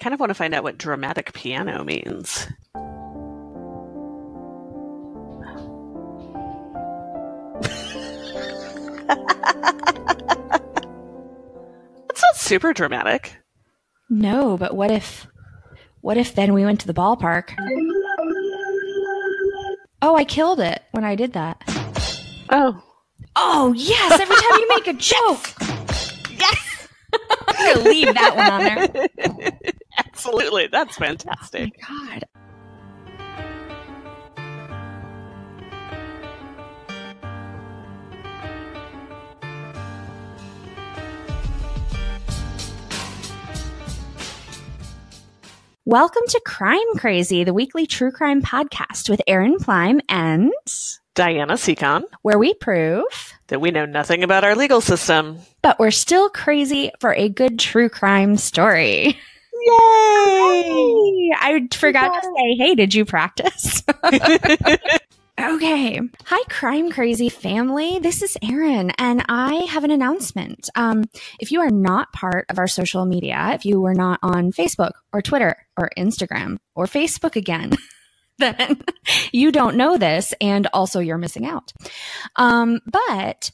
kind of want to find out what dramatic piano means. That's not super dramatic. No, but what if then we went to the ballpark? Oh, I killed it when I did that. Oh, yes, every time you make a joke. Yes! I'm going to leave that one on there. Absolutely. That's fantastic. Oh, my God. Welcome to Crime Crazy, the weekly true crime podcast with Erin Plime and Diana Seacon, where we prove that we know nothing about our legal system, but we're still crazy for a good true crime story. Yay! I forgot to say, hey, did you practice? Okay. Hi, Crime Crazy family. This is Erin, and I have an announcement. If you are not part of our social media, if you were not on Facebook or Twitter or Instagram or Facebook again, then you don't know this, and also you're missing out. But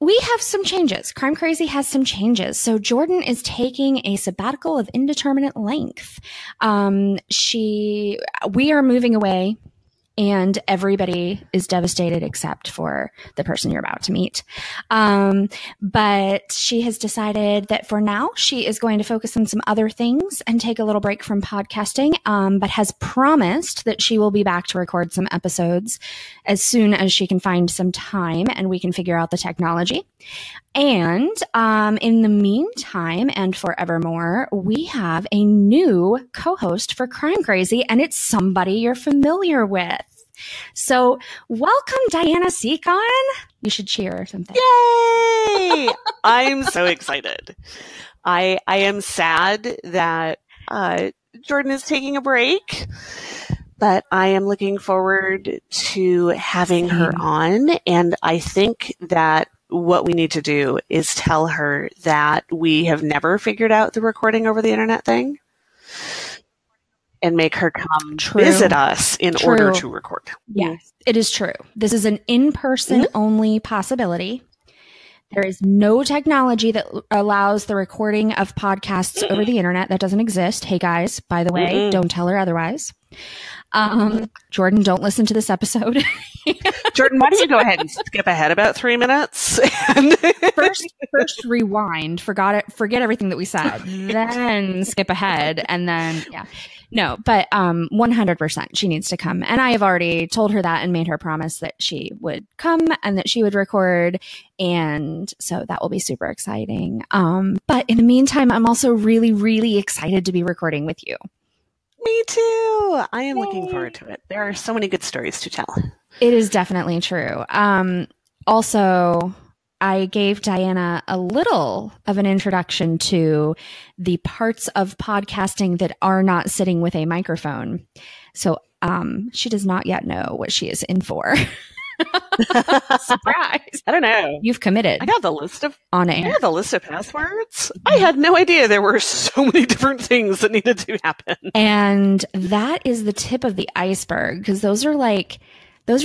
we have some changes. Crime Crazy has some changes. So Jordan is taking a sabbatical of indeterminate length. We are moving away. And everybody is devastated except for the person you're about to meet. But she has decided that for now, she is going to focus on some other things and take a little break from podcasting, but has promised that she will be back to record some episodes as soon as she can find some time and we can figure out the technology. And in the meantime and forevermore, we have a new co-host for Crime Crazy, and it's somebody you're familiar with. So welcome, Diana Seacon. You should cheer or something. Yay! I'm so excited. I am sad that Jordan is taking a break, but I am looking forward to having her on. And I think that what we need to do is tell her that we have never figured out the recording over the internet thing and make her come visit us in order to record. Yes, it is true. This is an in-person only possibility. There is no technology that allows the recording of podcasts over the internet. That doesn't exist. Hey guys, by the way, don't tell her otherwise. Jordan, don't listen to this episode. Jordan, why don't you go ahead and skip ahead about 3 minutes? First rewind, forget everything that we said, then skip ahead, and then, yeah. No, but 100% she needs to come. And I have already told her that and made her promise that she would come and that she would record. And so that will be super exciting. But in the meantime, I'm also really, really excited to be recording with you. Me too. I am looking forward to it. There are so many good stories to tell. It is definitely true. Also, I gave Diana a little of an introduction to the parts of podcasting that are not sitting with a microphone. So she does not yet know what she is in for. Surprise. I don't know. You've committed. I got the list of on air. I had the list of passwords. I had no idea there were so many different things that needed to happen. And that is the tip of the iceberg, because those are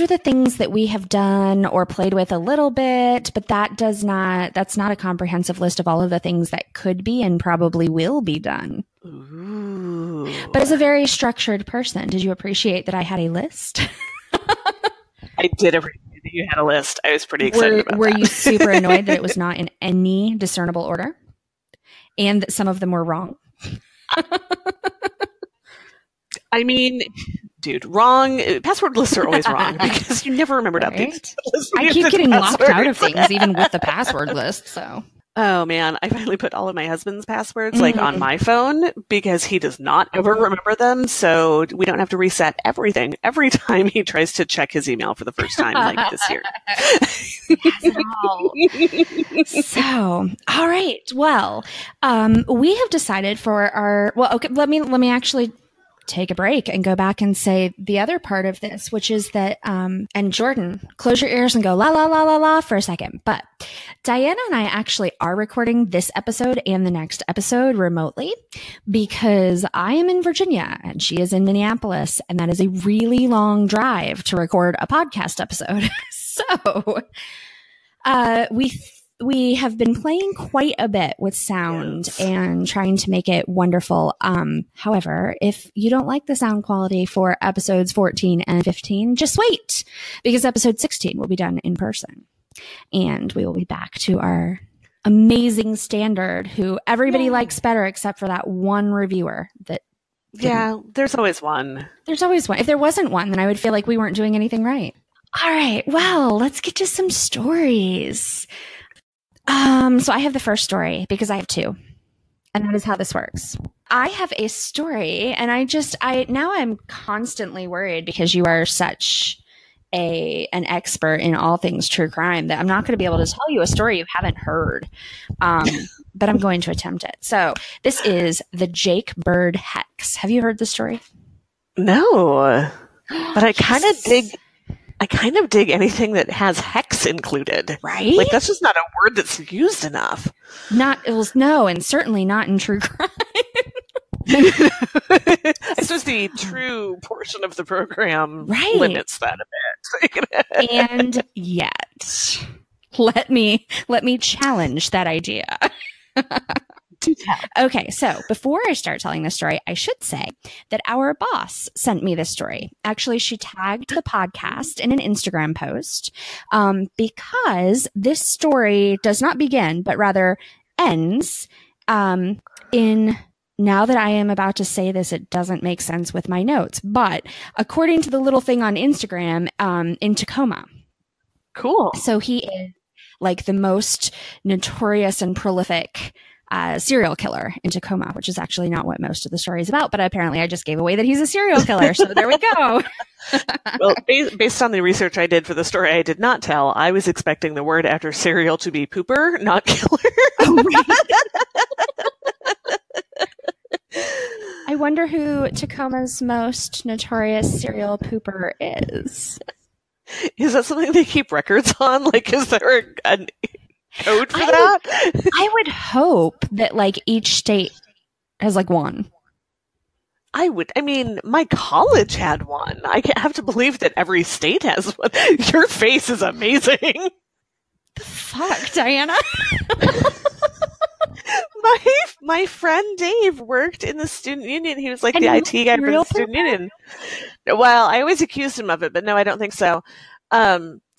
the things that we have done or played with a little bit, but that's not a comprehensive list of all of the things that could be and probably will be done. Ooh. But as a very structured person, did you appreciate that I had a list? I did appreciate that you had a list. I was pretty excited about that. Were you super annoyed that it was not in any discernible order and that some of them were wrong? I mean, dude, wrong. Password lists are always wrong because you never remember to update. I keep getting locked out of things, even with the password list. So, oh man, I finally put all of my husband's passwords on my phone because he does not ever remember them. So we don't have to reset everything every time he tries to check his email for the first time, like this year. So, all right. Well, we have decided for our. Well, okay. Let me actually take a break and go back and say the other part of this, which is that, and Jordan, close your ears and go la, la, la, la, la for a second. But Diana and I actually are recording this episode and the next episode remotely because I am in Virginia and she is in Minneapolis. And that is a really long drive to record a podcast episode. So, we have been playing quite a bit with sound and trying to make it wonderful. However, if you don't like the sound quality for episodes 14 and 15, just wait because episode 16 will be done in person and we will be back to our amazing standard who everybody likes better except for that one reviewer that there's always one. There's always one. If there wasn't one, then I would feel like we weren't doing anything right. All right. Well, let's get to some stories. So I have the first story because I have two, and that is how this works. I have a story, and now I'm constantly worried because you are such an expert in all things true crime that I'm not going to be able to tell you a story you haven't heard. But I'm going to attempt it. So this is the Jake Bird Hex. Have you heard the story? No, but I kind of dig anything that has hex included. Right? Like, that's just not a word that's used enough. No, and certainly not in true crime. I suppose the true portion of the program limits that a bit. And yet, let me challenge that idea. Okay, so before I start telling the story, I should say that our boss sent me this story. Actually, she tagged the podcast in an Instagram post because this story does not begin, but rather ends in... Now that I am about to say this, it doesn't make sense with my notes. But according to the little thing on Instagram, in Tacoma. Cool. So he is like the most notorious and prolific serial killer in Tacoma, which is actually not what most of the story is about. But apparently I just gave away that he's a serial killer. So there we go. Well, based on the research I did for the story I did not tell, I was expecting the word after serial to be pooper, not killer. Oh, right. I wonder who Tacoma's most notorious serial pooper is. Is that something they keep records on? Like, is there a code for that? I would hope that, like, each state has, like, one. I mean, my college had one. I have to believe that every state has one. Your face is amazing. The fuck, Diana? My friend Dave worked in the student union. He was like the IT guy for the student union. Well, I always accused him of it, but no, I don't think so.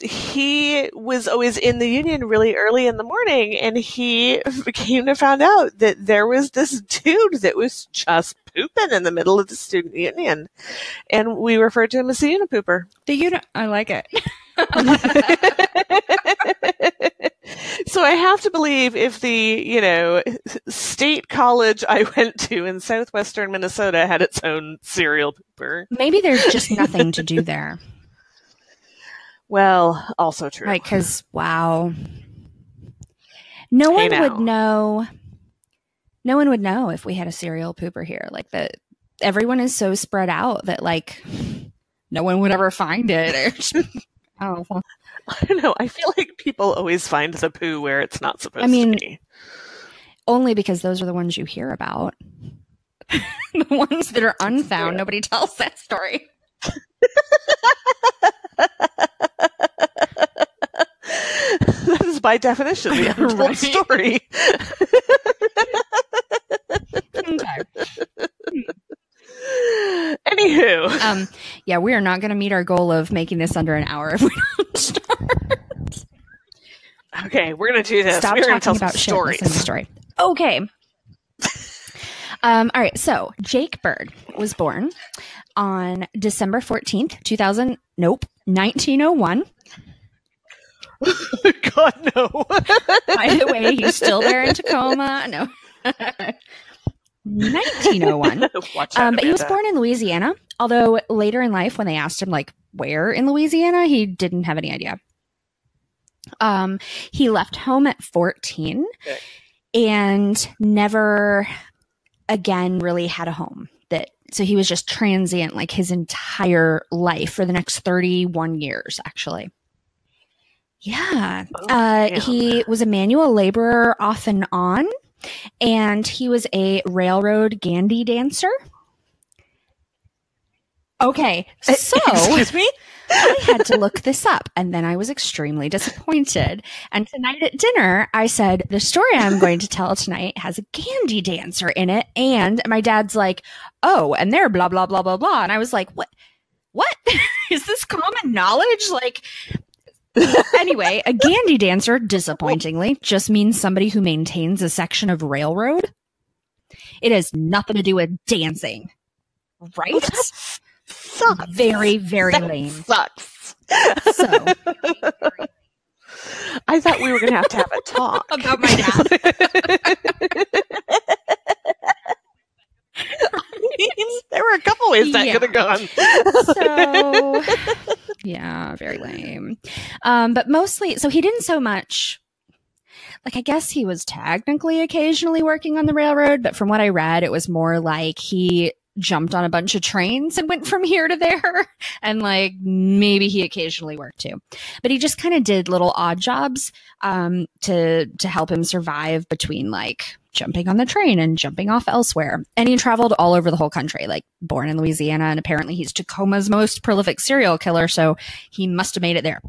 He was always in the union really early in the morning, and he came to find out that there was this dude that was just pooping in the middle of the student union, and we referred to him as the unipooper. I like it. So I have to believe if the, state college I went to in southwestern Minnesota had its own serial pooper. Maybe there's just nothing to do there. Well, also true. Right, because, wow. No one would know if we had a serial pooper here. Like, everyone is so spread out that, like, no one would ever find it. Oh, well. I don't know. I feel like people always find the poo where it's not supposed to be. Only because those are the ones you hear about. The ones that are unfound, nobody tells that story. That is by definition the untold story. Anywho. Yeah, we are not going to meet our goal of making this under an hour if we don't start. Okay, we're going to do this. Stop we're talking tell about some stories. Shit, story. Okay. All right, so Jake Bird was born on December 14th, 1901. God, no. By the way, he's still there in Tacoma. No. 1901. But he was born in Louisiana, although later in life when they asked him like where in Louisiana, he didn't have any idea. He left home at 14 and never again really had a home that So he was just transient like his entire life for the next 31 years, actually. Yeah. He was a manual laborer off and on, and he was a railroad gandy dancer. Okay, so excuse me? I had to look this up, and then I was extremely disappointed. And tonight at dinner, I said, the story I'm going to tell tonight has a gandy dancer in it. And my dad's like, oh, and they're blah, blah, blah, blah, blah. And I was like, what? Is this common knowledge? Like, anyway, a gandy dancer, disappointingly, just means somebody who maintains a section of railroad. It has nothing to do with dancing, right? Well, that sucks. Very, very lame. Sucks. So, I thought we were going to have a talk about my dad. There were a couple ways that could have gone. So, yeah, very lame. But mostly, so he didn't so much, like, I guess he was technically occasionally working on the railroad, but from what I read, it was more like he jumped on a bunch of trains and went from here to there. And like, maybe he occasionally worked too, but he just kind of did little odd jobs, to help him survive between like jumping on the train and jumping off elsewhere. And he traveled all over the whole country, like born in Louisiana. And apparently he's Tacoma's most prolific serial killer. So he must have made it there.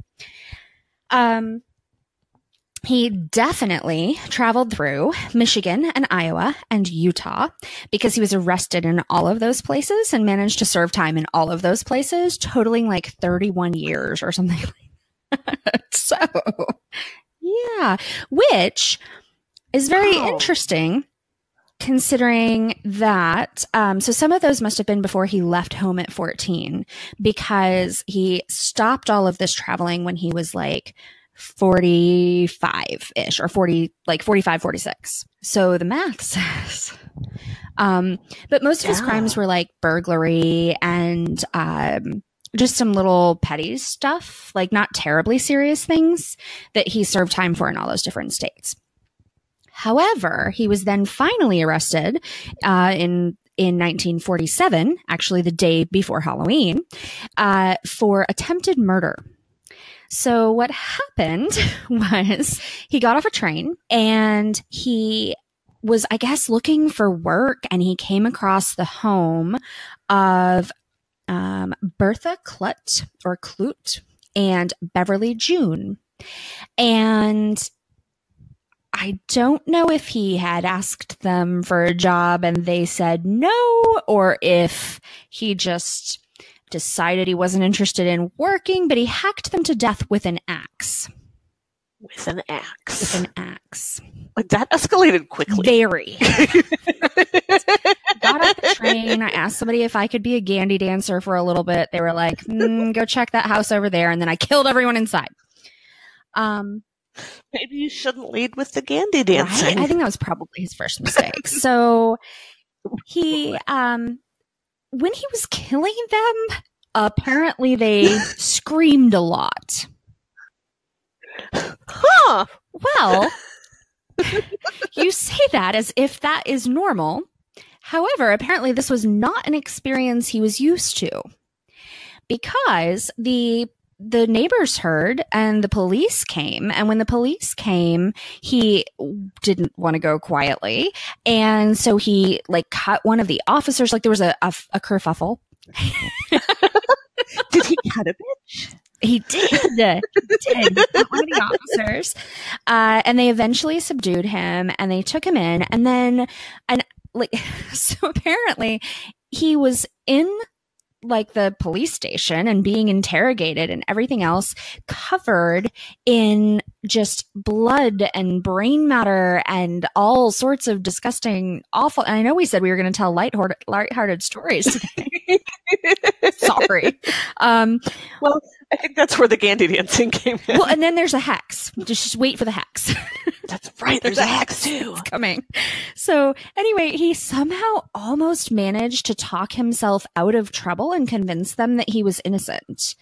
He definitely traveled through Michigan and Iowa and Utah because he was arrested in all of those places and managed to serve time in all of those places, totaling like 31 years or something like that. So, yeah, which is very interesting considering that, so some of those must have been before he left home at 14 because he stopped all of this traveling when he was like 45-ish or 40, like 45, 46. So the math says, but most of his crimes were like burglary and, just some little petty stuff, like not terribly serious things that he served time for in all those different states. However, he was then finally arrested, in 1947, actually the day before Halloween, for attempted murder. So what happened was he got off a train and he was, I guess, looking for work, and he came across the home of Bertha Clute and Beverly June. And I don't know if he had asked them for a job and they said no, or if he just decided he wasn't interested in working, but he hacked them to death with an axe. With an axe. With an axe. Like, that escalated quickly. Very. Got off the train. I asked somebody if I could be a gandy dancer for a little bit. They were like, go check that house over there. And then I killed everyone inside. Maybe you shouldn't lead with the gandy dancing. Right? I think that was probably his first mistake. So he, when he was killing them, apparently they screamed a lot. Huh. Well, you say that as if that is normal. However, apparently this was not an experience he was used to, because the neighbors heard and the police came. And when the police came, he didn't want to go quietly. And so he like cut one of the officers. Like there was a kerfuffle. Did he cut a bitch? He did. He cut one of the officers. And they eventually subdued him and they took him in. And then, so apparently he was in like the police station and being interrogated and everything else, covered in just blood and brain matter and all sorts of disgusting, awful. And I know we said we were going to tell lighthearted stories today. Sorry. Well, I think that's where the gandy dancing came in. Well, and then there's a hex. Just wait for the hex. That's right. There's a hex too. It's coming. So anyway, he somehow almost managed to talk himself out of trouble and convince them that he was innocent.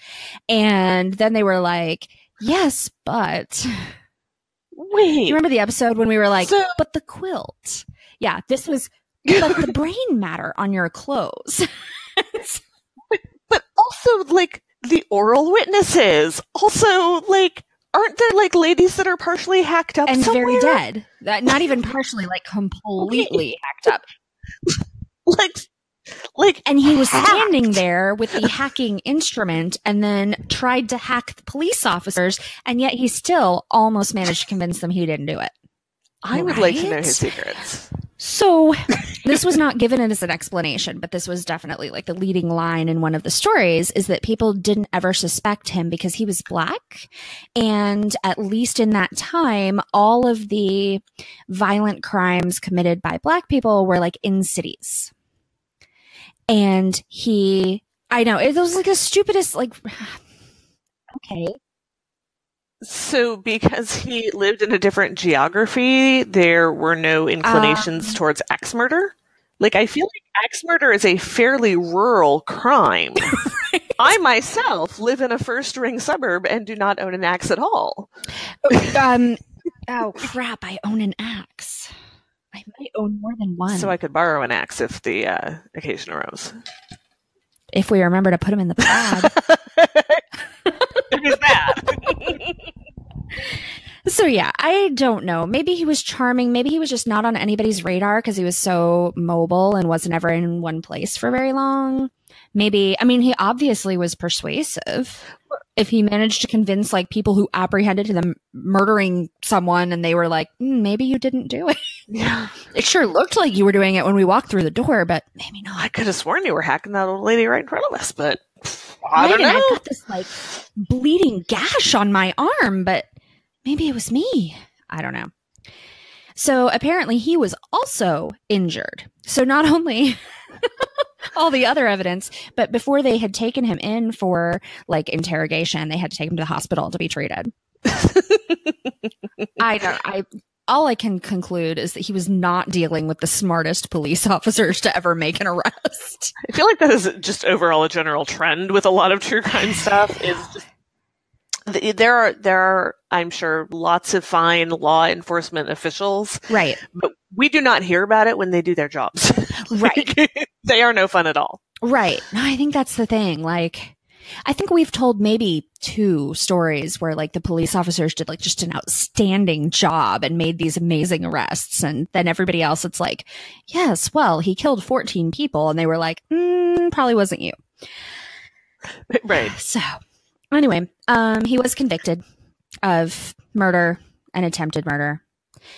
And then they were like, yes, but wait. Do you remember the episode when we were like, but the quilt? Yeah, this was but the brain matter on your clothes. But also, like, the oral witnesses. Also, like, aren't there, like, ladies that are partially hacked up and somewhere? very dead? Not even partially, like, completely hacked up. Like, and he was hacked. standing there with the hacking instrument and then tried to hack the police officers, and yet he still almost managed to convince them he didn't do it. I would like to know his secrets. So this was not given as an explanation, but this was definitely like the leading line in one of the stories, is that people didn't ever suspect him because he was Black. And at least in that time, all of the violent crimes committed by Black people were like in cities. And I know, it was like the stupidest, like, okay. So because he lived in a different geography, there were no inclinations towards axe murder? Like, I feel like axe murder is a fairly rural crime. Right. I myself live in a first-ring suburb and do not own an axe at all. Oh, crap, I own an axe. I might own more than one. So I could borrow an axe if the occasion arose. If we remember to put them in the pod. It is bad. So yeah, I don't know. Maybe he was charming. Maybe he was just not on anybody's radar because he was so mobile and wasn't ever in one place for very long. Maybe, I mean, he obviously was persuasive. If he managed to convince like people who apprehended him murdering someone and they were like, maybe you didn't do it. Yeah. It sure looked like you were doing it when we walked through the door, but maybe not. I could have sworn you were hacking that old lady right in front of us, but I don't know. I've got this like bleeding gash on my arm, but maybe it was me. I don't know. So apparently he was also injured. So not only all the other evidence, but before they had taken him in for like interrogation, they had to take him to the hospital to be treated. All I can conclude is that he was not dealing with the smartest police officers to ever make an arrest. I feel like that is just overall a general trend with a lot of true crime stuff. Is just there are, I'm sure, lots of fine law enforcement officials. Right. But we do not hear about it when they do their jobs. Right. They are no fun at all. Right. No, I think that's the thing. Like, I think we've told maybe 2 stories where like the police officers did like just an outstanding job and made these amazing arrests. And then everybody else, it's like, yes, well, he killed 14 people. And they were like, probably wasn't you. Right. So anyway, he was convicted of murder and attempted murder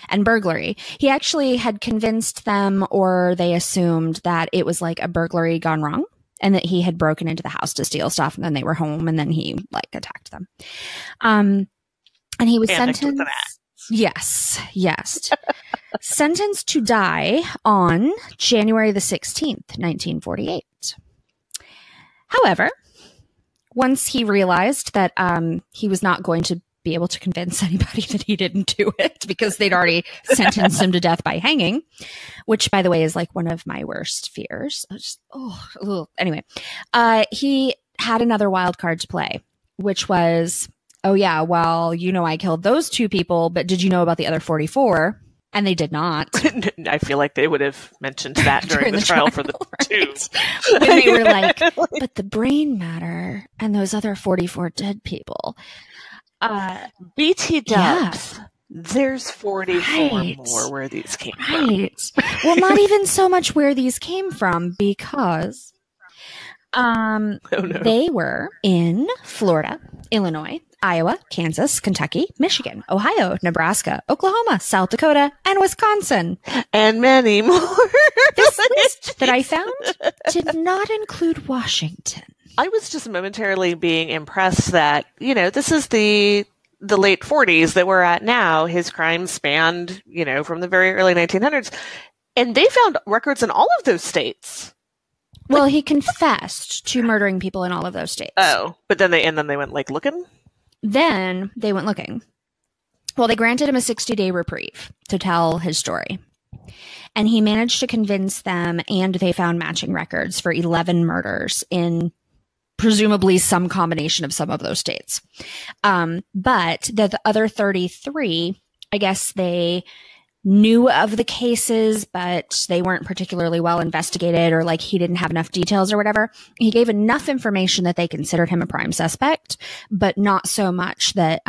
and burglary. He actually had convinced them, or they assumed, that it was like a burglary gone wrong and that he had broken into the house to steal stuff and then they were home and then he like attacked them. And he was sentenced. Yes. Sentenced to die on January the 16th, 1948. However, once he realized that he was not going to be able to convince anybody that he didn't do it because they'd already sentenced him to death by hanging, which, by the way, is like one of my worst fears. Anyway, he had another wild card to play, which was, oh yeah, well, I killed those 2 people, but did you know about the other 44? And they did not. I feel like they would have mentioned that during the trial for the right? 2. When they were like, but the brain matter and those other 44 dead people. BT dubs. Yeah. There's 44 more where these came from. Right. Well, not even so much where these came from, because they were in Florida, Illinois, Iowa, Kansas, Kentucky, Michigan, Ohio, Nebraska, Oklahoma, South Dakota, and Wisconsin. And many more. This list that I found did not include Washington. I was just momentarily being impressed that, this is the late 40s that we're at now. His crimes spanned, from the very early 1900s. And they found records in all of those states. Well, he confessed to murdering people in all of those states. Oh, but then they went like looking? Then they went looking. Well, they granted him a 60-day reprieve to tell his story. And he managed to convince them, and they found matching records for 11 murders in presumably some combination of some of those states. But the other 33, I guess they knew of the cases, but they weren't particularly well investigated, or like he didn't have enough details or whatever. He gave enough information that they considered him a prime suspect, but not so much that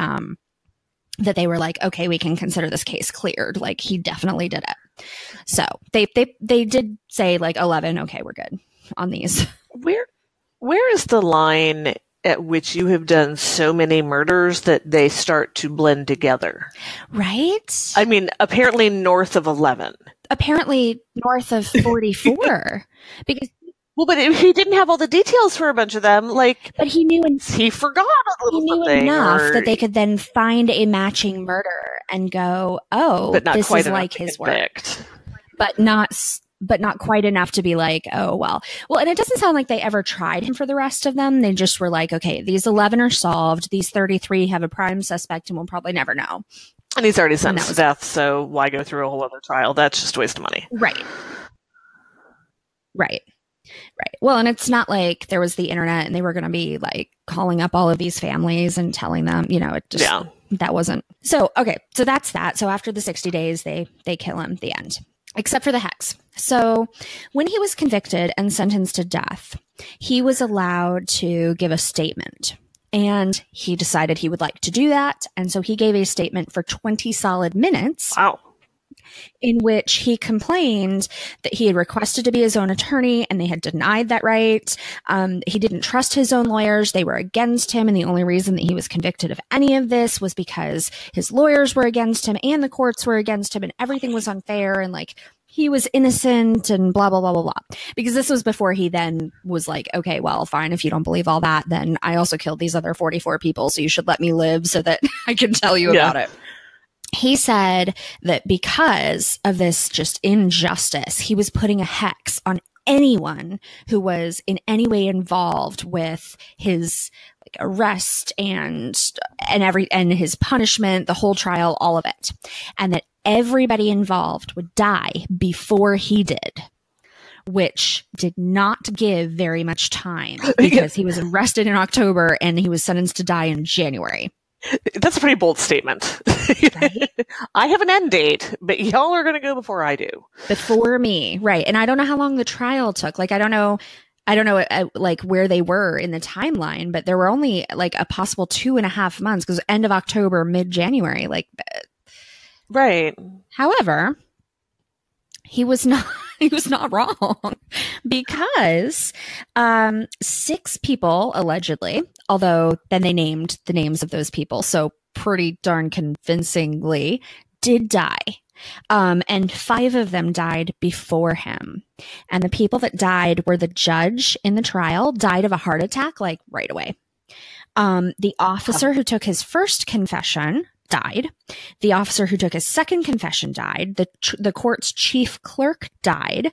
that they were like, okay, we can consider this case cleared. Like, he definitely did it. So they did say like 11. Okay, we're good on these. Where is the line at which you have done so many murders that they start to blend together? Right? I mean, apparently north of 11. Apparently north of 44. Because well, but if he didn't have all the details for a bunch of them, like, but he knew he forgot a little he knew something, enough that they could then find a matching murder and go, oh, but not this quite is like his work. convict. But not quite enough to be like, oh, well, and it doesn't sound like they ever tried him for the rest of them. They just were like, okay, these 11 are solved. These 33 have a prime suspect and we'll probably never know. And he's already sentenced to death, so why go through a whole other trial? That's just a waste of money. Right. Well, and it's not like there was the internet and they were going to be like calling up all of these families and telling them, it just, that wasn't. So, okay. So that's that. So after the 60 days, they kill him, the end. Except for the hex. So when he was convicted and sentenced to death, he was allowed to give a statement. And he decided he would like to do that. And so he gave a statement for 20 solid minutes. Wow. In which he complained that he had requested to be his own attorney and they had denied that right. He didn't trust his own lawyers. They were against him. And the only reason that he was convicted of any of this was because his lawyers were against him and the courts were against him and everything was unfair and like he was innocent and blah, blah, blah, blah, blah. Because this was before he then was like, okay, well, fine. If you don't believe all that, then I also killed these other 44 people. So you should let me live so that I can tell you about it. He said that because of this just injustice, he was putting a hex on anyone who was in any way involved with his like arrest and his punishment, the whole trial, all of it. And that everybody involved would die before he did, which did not give very much time because he was arrested in October and he was sentenced to die in January. That's a pretty bold statement. Right? I have an end date, but y'all are going to go before I do. Before me. Right. And I don't know how long the trial took. Like, I don't know like where they were in the timeline, but there were only like a possible 2.5 months because end of October, mid-January, like. Right. However, he was not wrong because 6 people allegedly, although then they named the names of those people, so pretty darn convincingly, did die. And 5 of them died before him. And the people that died were the judge in the trial died of a heart attack, like right away. The officer who took his first confession died. The officer who took his second confession died. The court's chief clerk died.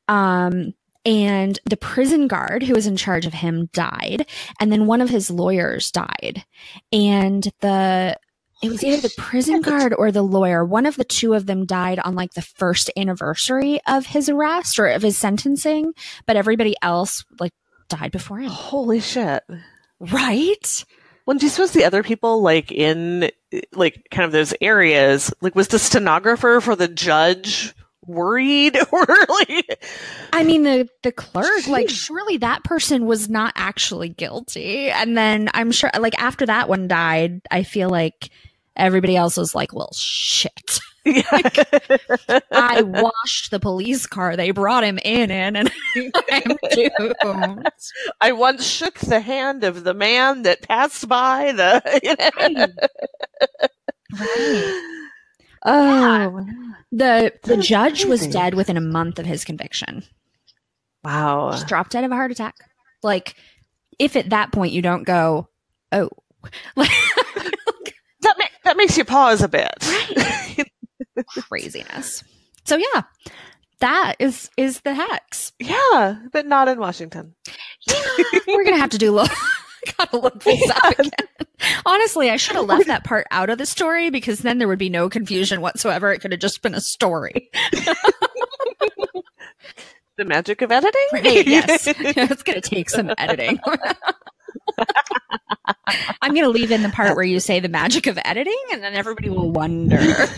And the prison guard who was in charge of him died. And then one of his lawyers died. And it was either the prison guard or the lawyer. One of the 2 of them died on like the first anniversary of his arrest or of his sentencing. But everybody else like died before him. Holy shit. Right? Well, do you suppose the other people, like, in, like, kind of those areas, like, was the stenographer for the judge worried? Or, like... I mean, the clerk, like, surely that person was not actually guilty. And then I'm sure, like, after that one died, I feel like everybody else was like, well, shit. Yeah. Like, I washed the police car they brought him in, and I'm doomed. I once shook the hand of the man that passed by the. Right. Oh, the judge was dead within a month of his conviction. Wow. Just dropped dead of a heart attack. Like, if at that point you don't go, oh, that makes you pause a bit. Right. Craziness. So yeah, that is the hex. Yeah, but not in Washington. Yeah, we're gonna have to do gotta look this up again. Honestly, I should have left that part out of the story because then there would be no confusion whatsoever. It could have just been a story. The magic of editing? Right, yes. It's gonna take some editing. I'm gonna leave in the part where you say the magic of editing and then everybody will wonder.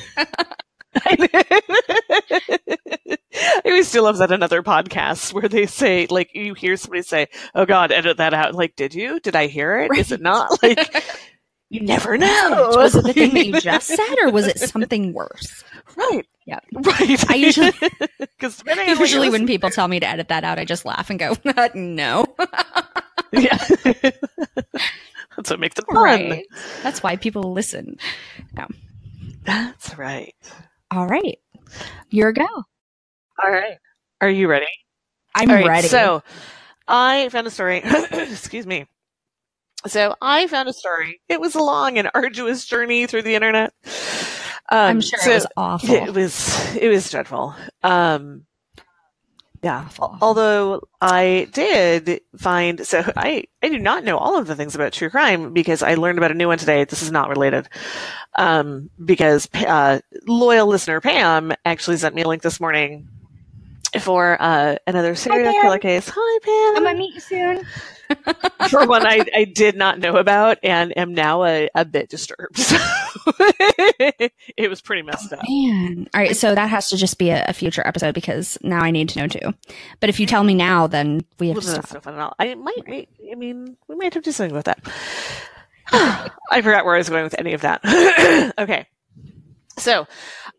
I always still love that in other podcasts where they say, like, you hear somebody say, "Oh God, edit that out." Like, did you? Did I hear it? Right. Is it not? Like, you never know. Was it the thing that you just said, or was it something worse? Right. Yeah. Right. I usually, usually when people tell me to edit that out, I just laugh and go, "No." Yeah. That's what makes it fun. Right. That's why people listen. No. That's right. All right. Your go. All right. Are you ready? I'm ready. So I found a story. Excuse me. So I found a story. It was a long and arduous journey through the internet. I'm sure it was awful. It was dreadful. Yeah. Awful. Although I did find, so I do not know all of the things about true crime because I learned about a new one today. This is not related. Because loyal listener Pam actually sent me a link this morning for another serial killer case. Hi, Pam. I'm going to meet you soon. For one I did not know about and am now a bit disturbed. So it was pretty messed up. Man. All right, so that has to just be a future episode because now I need to know too. But if you tell me now, then we have to stop. That's no fun at all. We might have to do something about that. I forgot where I was going with any of that. Okay. So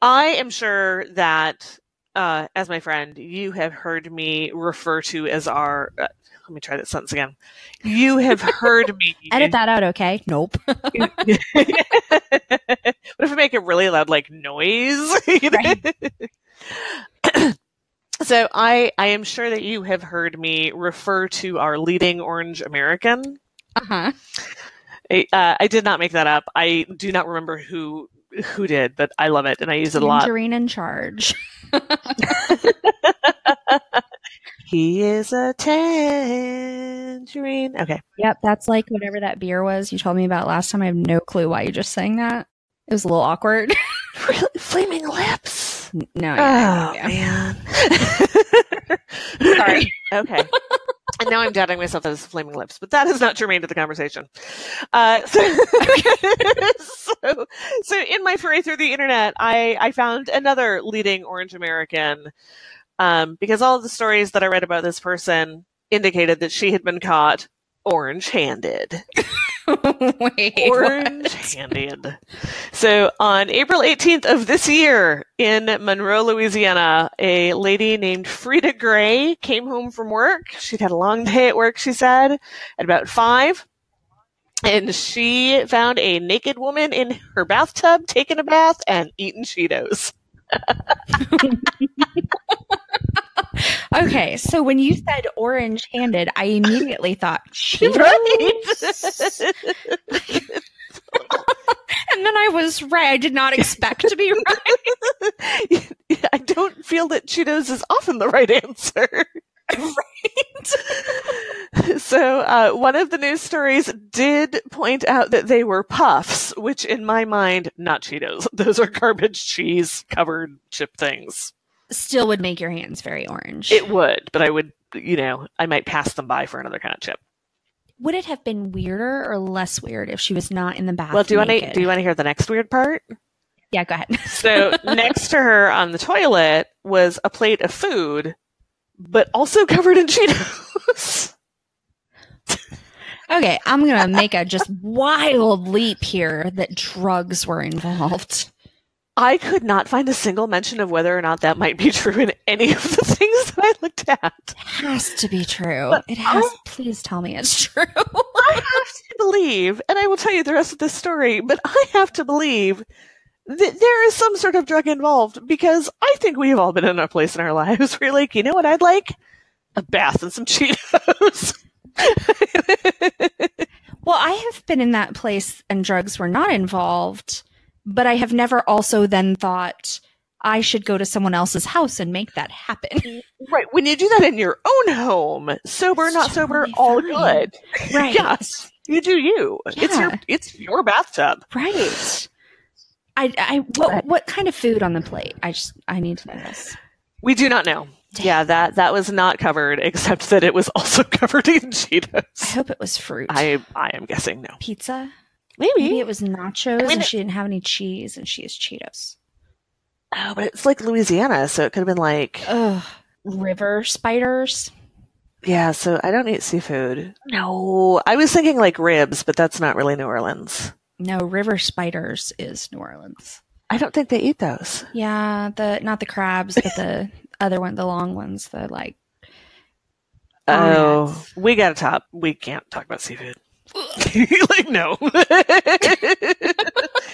I am sure that, as my friend, you have heard me refer to as our, let me try that sentence again. You have heard me. Edit that out, okay? Nope. What if I make a really loud, like, noise? Right. So I am sure that you have heard me refer to our leading Orange American. Uh-huh. I did not make that up. I do not remember who did, but I love it and I use it a lot. Tangerine in charge. He is a tangerine. Okay. Yep, that's like whatever that beer was you told me about last time. I have no clue why you just sang that. It was a little awkward. Really? Flaming Lips? No. Yeah, man. Sorry. Okay. And now I'm doubting myself as Flaming Lips, but that is not germane to the conversation. So in my foray through the internet, I found another leading Orange American, because all of the stories that I read about this person indicated that she had been caught orange-handed. Wait, orange-handed. So on April 18th of this year in Monroe, Louisiana, a lady named Frida Gray came home from work. She'd had a long day at work, she said, at about 5. And she found a naked woman in her bathtub, taking a bath, and eating Cheetos. Okay, so when you said orange-handed, I immediately thought Cheetos. Right. And then I was right. I did not expect to be right. I don't feel that Cheetos is often the right answer. Right. So one of the news stories did point out that they were puffs, which in my mind, not Cheetos. Those are garbage cheese covered chip things. Still would make your hands very orange. It would, but I would, I might pass them by for another kind of chip. Would it have been weirder or less weird if she was not in the bath? Well, do you want to hear the next weird part? Yeah, go ahead. So next to her on the toilet was a plate of food, but also covered in Cheetos. Okay, I'm going to make a just wild leap here that drugs were involved. I could not find a single mention of whether or not that might be true in any of the things that I looked at. It has to be true. But it has. Please tell me it's true. I have to believe, and I will tell you the rest of this story, but I have to believe that there is some sort of drug involved because I think we have all been in a place in our lives where you're like, you know what I'd like? A bath and some Cheetos. Well, I have been in that place and drugs were not involved, but I have never also then thought I should go to someone else's house and make that happen. Right. When you do that in your own home, sober, It's not sober, totally all fine. good. Right. Yes. You do you. Yeah. It's your bathtub. Right. What kind of food on the plate? I need to know this. We do not know. Damn. Yeah, that was not covered, except that it was also covered in Cheetos. I hope it was fruit. I am guessing no. Pizza? Maybe Maybe it was nachos and she didn't have any cheese and she has Cheetos. Oh, but it's like Louisiana, so it could have been like... Ugh, river spiders. Yeah, so I don't eat seafood. No, I was thinking like ribs, but that's not really New Orleans. No, river spiders is New Orleans. I don't think they eat those. Yeah, not the crabs, but the other one, the long ones, the like... Oh, we got to top. We can't talk about seafood. Like, no.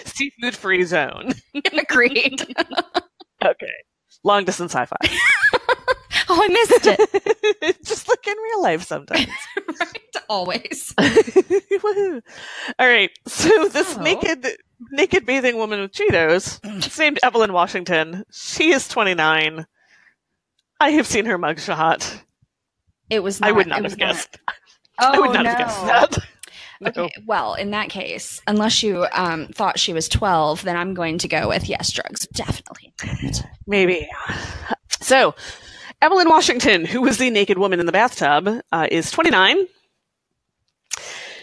Seafood free zone. Agreed. Okay. Long distance sci-fi. Oh, I missed it. Just like in real life sometimes. Right? Always. Woohoo. All right. So this naked bathing woman with Cheetos, it's named Evelyn Washington. She is 29. I have seen her mugshot. It was not, I would not have guessed. Oh, I would not have guessed that. No. Okay, well, in that case, unless you thought she was 12, then I'm going to go with yes, drugs. Definitely. Maybe. So, Evelyn Washington, who was the naked woman in the bathtub, is 29.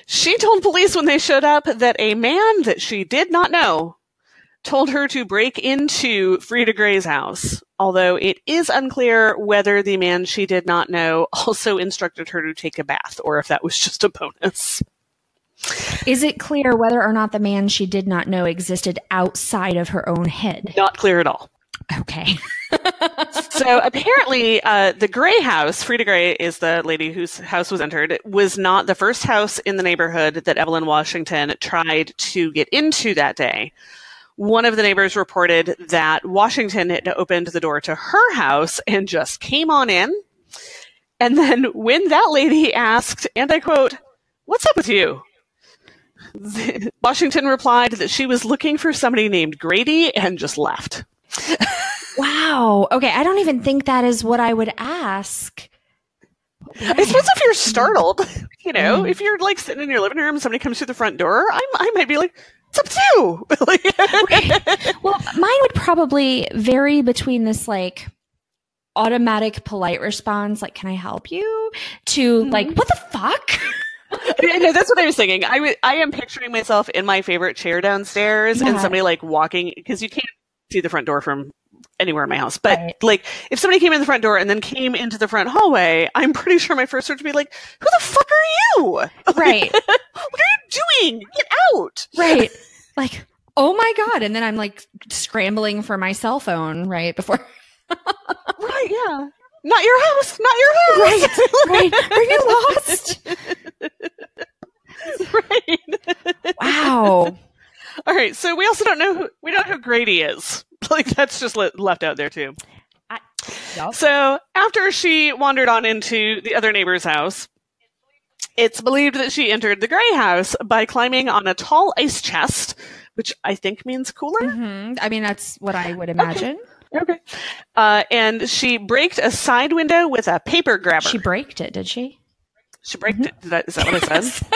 She told police when they showed up that a man that she did not know told her to break into Frida Gray's house, although it is unclear whether the man she did not know also instructed her to take a bath, or if that was just a bonus. Is it clear whether or not the man she did not know existed outside of her own head? Not clear at all. Okay. So apparently, the Gray house, Frida Gray is the lady whose house was entered, was not the first house in the neighborhood that Evelyn Washington tried to get into that day. One of the neighbors reported that Washington had opened the door to her house and just came on in. And then when that lady asked, and I quote, "What's up with you?" Washington replied that she was looking for somebody named Grady and just left. Wow. Okay, I don't even think that is what I would ask. I suppose if you're startled, if you're like sitting in your living room and somebody comes through the front door, I might be like, "What's up with you?" Okay. Well, mine would probably vary between this like automatic polite response, like, "Can I help you?" to like, "What the fuck?" No, that's what I was thinking. I am picturing myself in my favorite chair downstairs and somebody like walking, because you can't see the front door from anywhere in my house. But like, if somebody came in the front door and then came into the front hallway, I'm pretty sure my first search would be like, "Who the fuck are you?" Right. What are you doing? Get out. Right. Like, oh my God. And then I'm like scrambling for my cell phone right before. Right. Yeah. Not your house. Not your house. Right. Are you lost? Right. Wow. All right. So we also don't know who Grady is. Like, that's just left out there too. Yep. So after she wandered on into the other neighbor's house, it's believed that she entered the Gray house by climbing on a tall ice chest, which I think means cooler. Mm-hmm. I mean, that's what I would imagine. Okay. And she braked a side window with a paper grabber. She braked it, did she? She braked it. Is that what I said?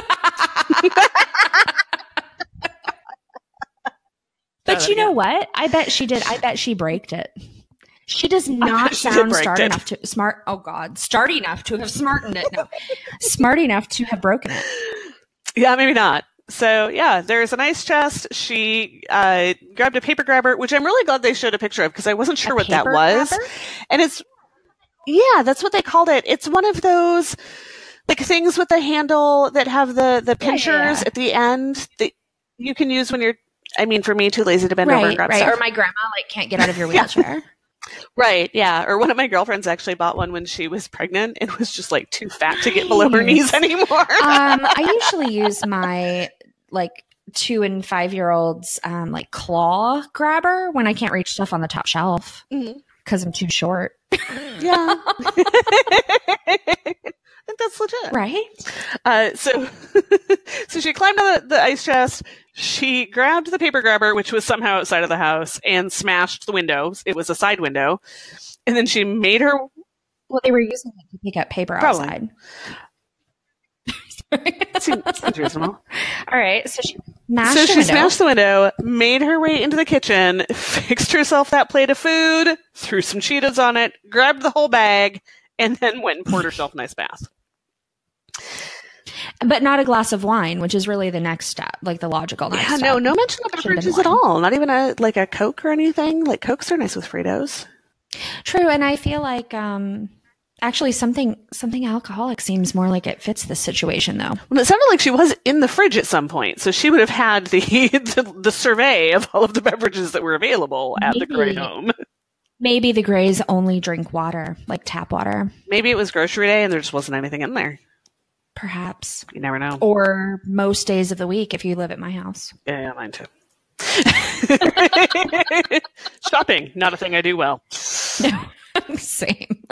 But you know what? I bet she did. I bet she braked it. She does not sound smart enough to have smartened it. No, smart enough to have broken it. Yeah, maybe not. So yeah, there's an ice chest. She grabbed a paper grabber, which I'm really glad they showed a picture of, because I wasn't sure what that was. Grabber? And that's what they called it. It's one of those like things with the handle that have the pinchers at the end that you can use when you're. I mean, for me, too lazy to bend over and grab stuff. Or my grandma can't get out of your wheelchair. Right, yeah. Or one of my girlfriends actually bought one when she was pregnant and was just like too fat to get below her knees anymore. I usually use my 2 and 5-year-olds claw grabber when I can't reach stuff on the top shelf because I'm too short. Yeah. I think that's legit. Right. So she climbed on the ice chest. She grabbed the paper grabber, which was somehow outside of the house, and smashed the window. It was a side window. And then she made her... Well, they were using it to pick up paper outside. Seems reasonable. All right. So she smashed the window, made her way into the kitchen, fixed herself that plate of food, threw some Cheetos on it, grabbed the whole bag, and then went and poured herself a nice bath. But not a glass of wine, which is really the next step, like the logical next step. No mention of beverages at all. Not even a Coke or anything. Like Cokes are nice with Fritos. True, and I feel like actually something alcoholic seems more like it fits this situation, though. Well, it sounded like she was in the fridge at some point, so she would have had the survey of all of the beverages that were available at the Gray home. Maybe the Grays only drink water, like tap water. Maybe it was grocery day and there just wasn't anything in there. Perhaps. You never know. Or most days of the week if you live at my house. Yeah, mine too. Shopping, not a thing I do well. No, same.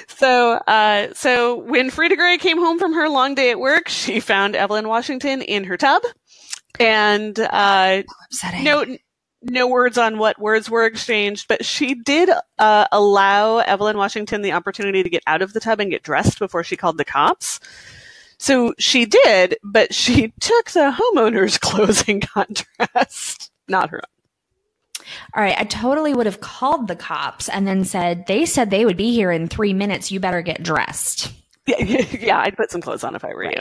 So when Frida Gray came home from her long day at work, she found Evelyn Washington in her tub, and no words on what words were exchanged, but she did allow Evelyn Washington the opportunity to get out of the tub and get dressed before she called the cops. So she did, but she took the homeowner's clothes and got dressed, not her own. All right, I totally would have called the cops and then said they would be here in 3 minutes. You better get dressed. Yeah, I'd put some clothes on if I were you.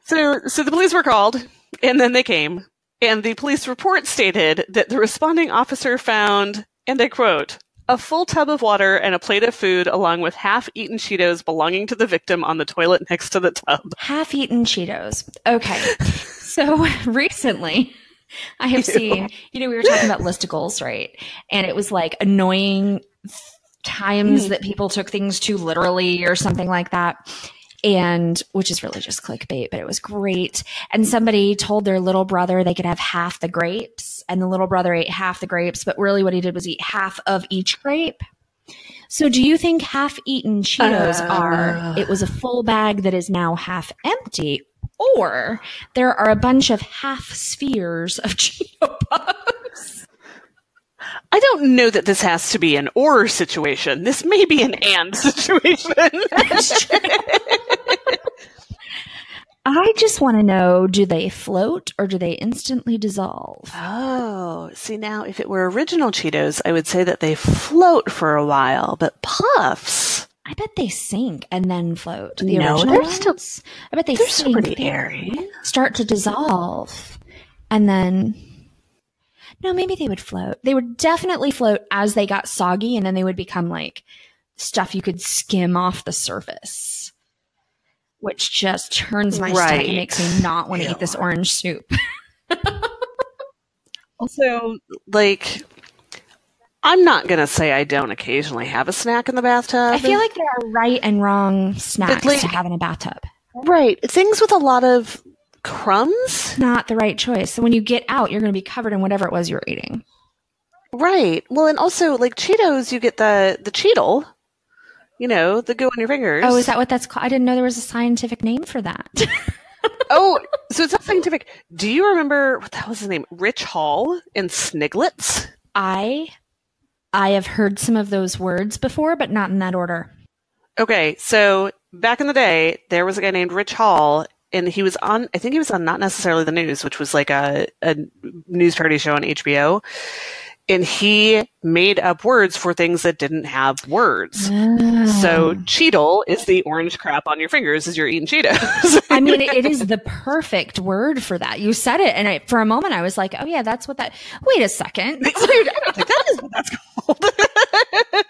So the police were called, and then they came. And the police report stated that the responding officer found, and I quote, a full tub of water and a plate of food along with half-eaten Cheetos belonging to the victim on the toilet next to the tub. Half-eaten Cheetos. Okay. So recently, I have seen, we were talking about listicles, right? And it was like annoying times that people took things too literally or something like that. And which is really just clickbait, but it was great. And somebody told their little brother they could have half the grapes, and the little brother ate half the grapes, but really what he did was eat half of each grape. So do you think half-eaten Cheetos it was a full bag that is now half empty, or there are a bunch of half spheres of Cheeto Puffs? I don't know that this has to be an or situation. This may be an and situation. I just want to know, do they float or do they instantly dissolve? Oh, see now, if it were original Cheetos, I would say that they float for a while, but Puffs, I bet they sink and then float. The original ones? I bet they're still pretty airy. Start to dissolve, and then no, maybe they would float. They would definitely float as they got soggy, and then they would become like stuff you could skim off the surface, which just turns my stomach and makes me not want to eat this orange soup. Also, I'm not going to say I don't occasionally have a snack in the bathtub. I feel like there are right and wrong snacks to have in a bathtub. Right. Things with a lot of crumbs? Not the right choice. So when you get out, you're going to be covered in whatever it was you were eating. Right. Well, and also, like Cheetos, you get the Cheetle, the go on your fingers. Oh, is that what that's called? I didn't know there was a scientific name for that. Oh, so it's not scientific. Do you remember, what the hell was his name? Rich Hall and Sniglets? I have heard some of those words before, but not in that order. Okay, so back in the day, there was a guy named Rich Hall, and he was on, I think he was on Not Necessarily the News, which was like a news party show on HBO. And he made up words for things that didn't have words. Oh. So Cheetle is the orange crap on your fingers as you're eating Cheetos. I mean, it is the perfect word for that. You said it, and for a moment I was like, oh yeah, that's what that... Wait a second. I don't think that is what that's called.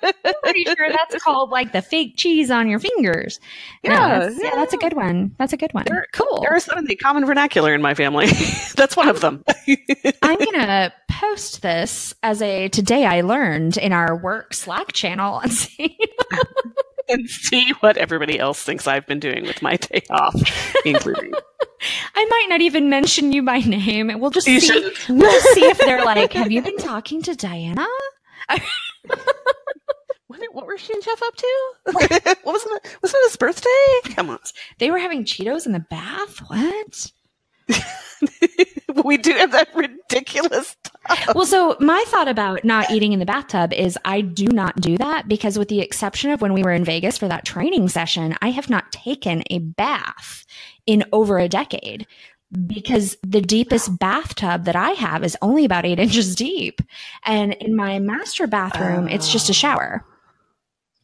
I'm pretty sure that's called like the fake cheese on your fingers. Yeah, no, that's a good one. That's a good one. Cool. There are some in the common vernacular in my family. That's one of them. I'm going to post this as a Today I Learned in our work Slack channel and see. And see what everybody else thinks I've been doing with my day off, including. I might not even mention you by name. We'll just see. We'll just see if they're like, have you been talking to Diana? What were she and Jeff up to? What was it? Was it his birthday? Come on. They were having Cheetos in the bath? What? We do have that ridiculous stuff. Well, so my thought about not eating in the bathtub is I do not do that because with the exception of when we were in Vegas for that training session, I have not taken a bath in over a decade because the deepest bathtub that I have is only about 8 inches deep. And in my master bathroom, it's just a shower.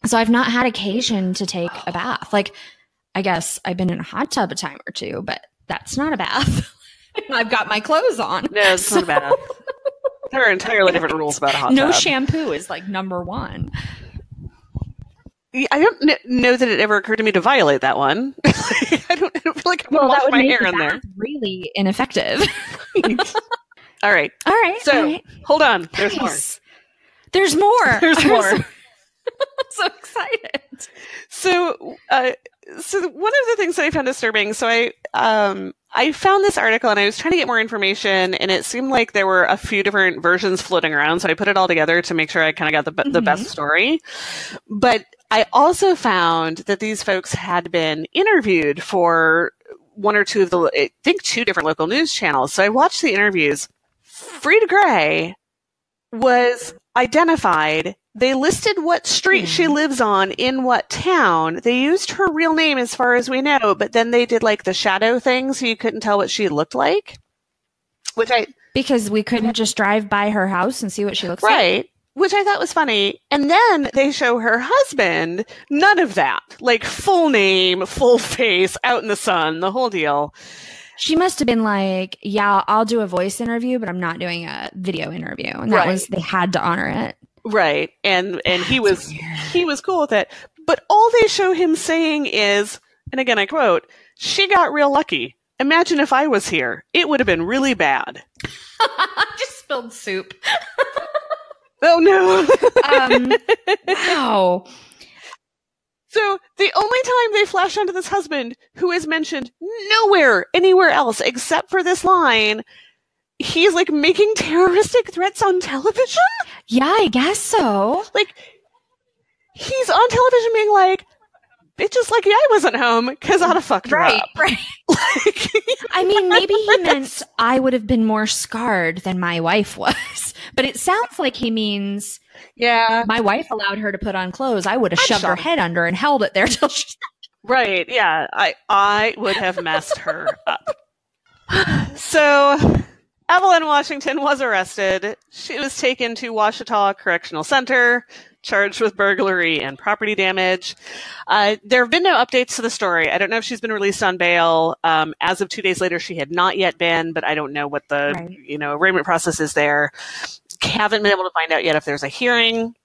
So I've not had occasion to take a bath. Like, I guess I've been in a hot tub a time or two, but that's not a bath. I've got my clothes on. No, it's not a bath. There are entirely different rules about a hot tub. No shampoo is like number one. I don't know that it ever occurred to me to violate that one. I don't feel like I'm going to wash my hair in there. Really ineffective. All right. So, hold on. There's more. There's more. There's more. I'm so excited. So one of the things that I found disturbing, so I found this article and I was trying to get more information, and it seemed like there were a few different versions floating around. So I put it all together to make sure I kind of got the best story. But I also found that these folks had been interviewed for one or two of I think two different local news channels. So I watched the interviews. Frida Gray was identified. They listed what street she lives on in what town. They used her real name as far as we know, but then they did like the shadow thing so you couldn't tell what she looked like. Because we couldn't just drive by her house and see what she looks like. Right. Which I thought was funny. And then they show her husband, none of that. Like full name, full face, out in the sun, the whole deal. She must have been like, yeah, I'll do a voice interview, but I'm not doing a video interview. And that was, they had to honor it. Right. And he was cool with it. But all they show him saying is, and again I quote, "She got real lucky. Imagine if I was here. It would have been really bad." Just spilled soup. Oh no. Wow. So the only time they flash onto this husband, who is mentioned nowhere, anywhere else except for this line, he's like making terroristic threats on television? Yeah, I guess so. Like, he's on television being like, bitches lucky I wasn't home because I'd have fucked her up. Right. Like, I mean, maybe he meant I would have been more scarred than my wife was. But it sounds like he means, yeah, my wife allowed her to put on clothes. I would have shoved her head under and held it there till she... Right, yeah. I would have messed her up. So, Evelyn Washington was arrested. She was taken to Washita Correctional Center, charged with burglary and property damage. There have been no updates to the story. I don't know if she's been released on bail. As of 2 days later, she had not yet been, but I don't know what the arraignment process is there. Haven't been able to find out yet if there's a hearing.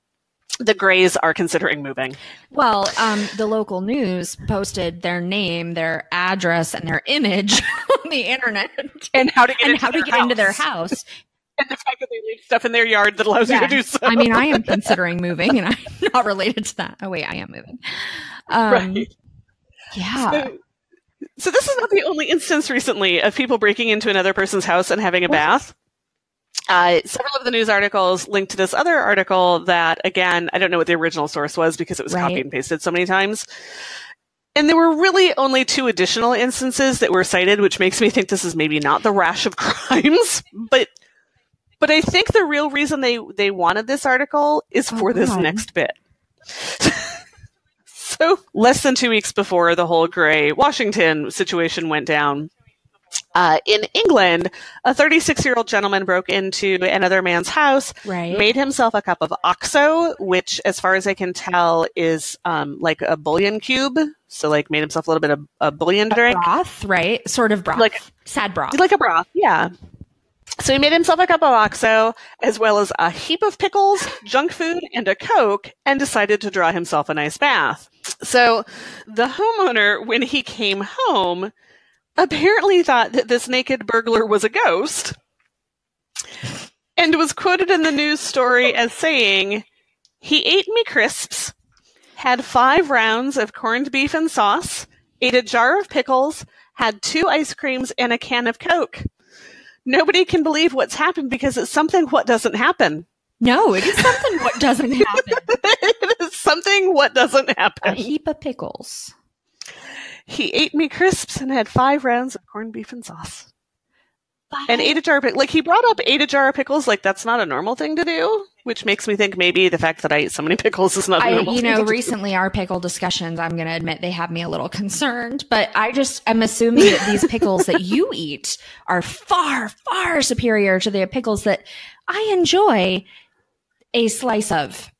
The Grays are considering moving. Well, the local news posted their name, their address, and their image on the internet. And how to get into their house. And the fact that they leave stuff in their yard that allows you to do so. I mean, I am considering moving, and I'm not related to that. Oh, wait, I am moving. Right. Yeah. So this is not the only instance recently of people breaking into another person's house and having a bath. Several of the news articles linked to this other article that, again, I don't know what the original source was because it was copied and pasted so many times. And there were really only 2 additional instances that were cited, which makes me think this is maybe not the rash of crimes. But I think the real reason they wanted this article is for this next bit. So less than 2 weeks before the whole Gray Washington situation went down, in England, a 36-year-old gentleman broke into another man's house, made himself a cup of OXO, which, as far as I can tell, is like a bouillon cube. So, like, made himself a little bit of a bouillon drink. Broth, right? Sort of broth. Like sad broth. Like a broth, yeah. So he made himself a cup of OXO, as well as a heap of pickles, junk food, and a Coke, and decided to draw himself a nice bath. So the homeowner, when he came home, apparently thought that this naked burglar was a ghost, and was quoted in the news story as saying, "He ate me crisps, had 5 rounds of corned beef and sauce, ate a jar of pickles, had 2 ice creams, and a can of Coke. Nobody can believe what's happened because it's something what doesn't happen." No, it is something what doesn't happen. It is something what doesn't happen. A heap of pickles. He ate me crisps and had 5 rounds of corned beef and sauce. And ate a jar of pickles. Like, he brought up ate a jar of pickles like that's not a normal thing to do, which makes me think maybe the fact that I ate so many pickles is not a normal thing to do. Recently our pickle discussions, I'm going to admit they have me a little concerned, but I'm assuming that these pickles that you eat are far, far superior to the pickles that I enjoy a slice of.